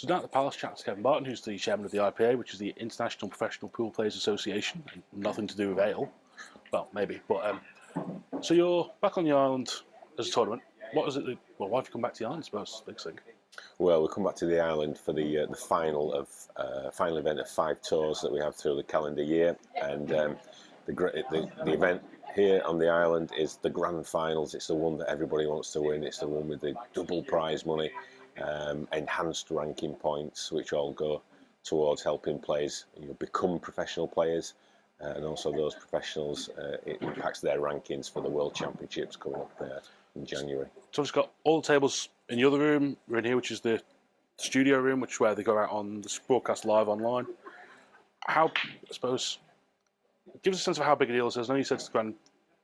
So down at the Palace, chat to Kevin Barton, who's the chairman of the IPA, which is the International Professional Pool Players Association, and nothing to do with ale. Well, maybe, but so you're back on the island as a tournament. What is it? Why have you come back to the island? I suppose big thing. Well, we come back to the island for the final event of 5 tours that we have through the calendar year, and the event here on the island is the grand finals. It's the one that everybody wants to win. It's the one with the double prize money, enhanced ranking points, which all go towards helping players become professional players, and also those professionals, it impacts their rankings for the World Championships coming up there in January. So we've got all the tables in the other room. We're in here, which is the studio room, which is where they go out on the broadcast live online. How, I suppose, give us a sense of how big a deal this is. I know you said it's the Grand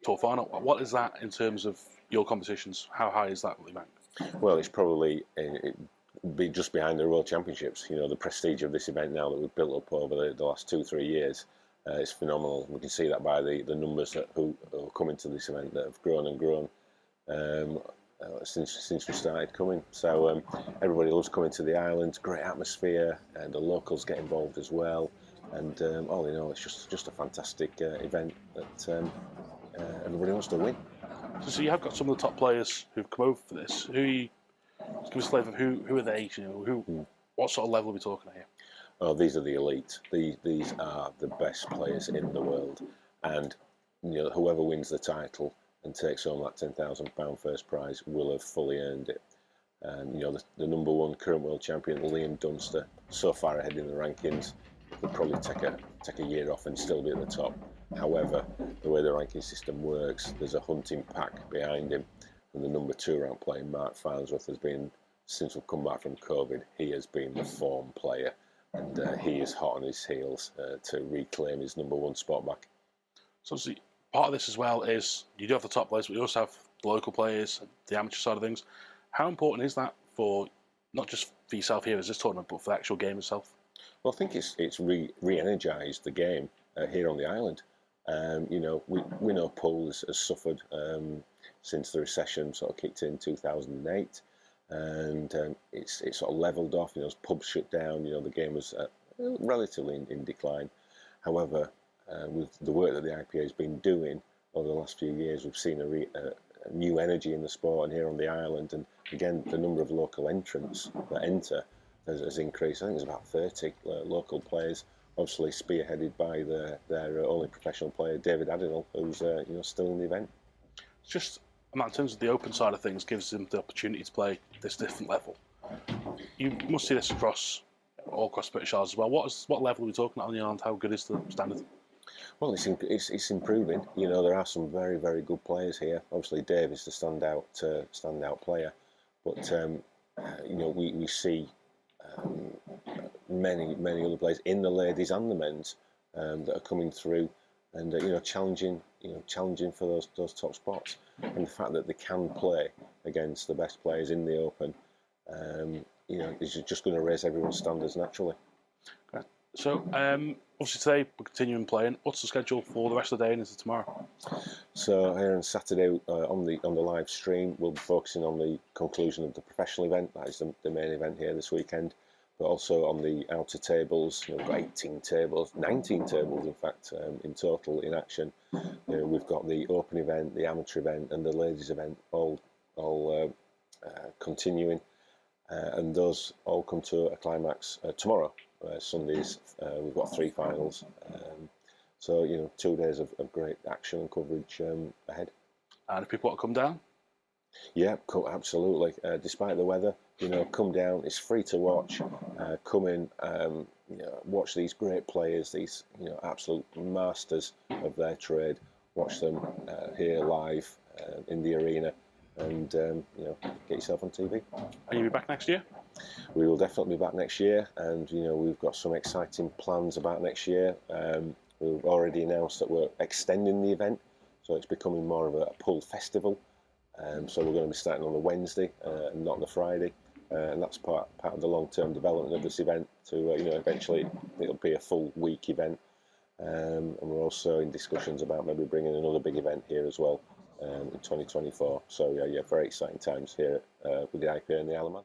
Tour final. What is that in terms of your competitions? How high is that event? Well, it's probably be just behind the World Championships. The prestige of this event now that we've built up over the last 2-3 years is phenomenal. We can see that by the numbers who are coming to this event that have grown and grown since we started coming. So everybody loves coming to the island. Great atmosphere, and the locals get involved as well. And all in all, it's just a fantastic event that everybody wants to win. So you have got some of the top players who've come over for this. Give us a flavour of who are they? What sort of level are we talking here? Oh, these are the elite. These are the best players in the world, and whoever wins the title and takes home that £10,000 first prize will have fully earned it. The number one current world champion, Liam Dunster, so far ahead in the rankings, could probably take a year off and still be at the top. However, the way the ranking system works, there's a hunting pack behind him, and the number 2 ranked player, Mark Farnsworth, has been, since we've come back from COVID, he has been the form player, and he is hot on his heels to reclaim his number 1 spot back. So obviously, part of this as well is you do have the top players, but you also have the local players, the amateur side of things. How important is that for not just for yourself here as this tournament, but for the actual game itself? Well, I think it's re-energised the game here on the island. We know pool has suffered since the recession sort of kicked in 2008, and it's sort of levelled off. Pubs shut down. The game was relatively in decline. However, with the work that the IPA has been doing over the last few years, we've seen a new energy in the sport, and here on the island, and again, the number of local entrants that enter has increased. I think there's about 30 local players, obviously spearheaded by their only professional player, David Addinall, who's still in the event. It's just, in terms of the open side of things, gives them the opportunity to play this different level. You must see this all across British Isles as well. What level are we talking about on the island? How good is the standard? Well, it's improving. There are some very, very good players here. Obviously, Dave is the standout player, but we see many other players in the ladies and the men's that are coming through and challenging for those top spots. And the fact that they can play against the best players in the Open, is just going to raise everyone's standards naturally. Okay. So obviously today we're continuing playing. What's the schedule for the rest of the day and into tomorrow? So here on Saturday on the live stream, we'll be focusing on the conclusion of the professional event. That is the main event here this weekend. But also on the outer tables, we've got 19 tables in fact, in total in action. We've got the open event, the amateur event, and the ladies event all continuing, and those all come to a climax tomorrow. Sundays, we've got 3 finals, so 2 days of great action and coverage ahead. And if people want to come down? Yeah, absolutely. Despite the weather, come down. It's free to watch. Come in, watch these great players, these absolute masters of their trade. Watch them here live in the arena, and get yourself on TV. And you'll be back next year? We will definitely be back next year, and we've got some exciting plans about next year. We've already announced that we're extending the event, so it's becoming more of a pool festival. So we're going to be starting on the Wednesday and not the Friday, and that's part of the long-term development of this event. To eventually it'll be a full week event, and we're also in discussions about maybe bringing another big event here as well in 2024. So yeah, very exciting times here with the IPA and the Isle of Man.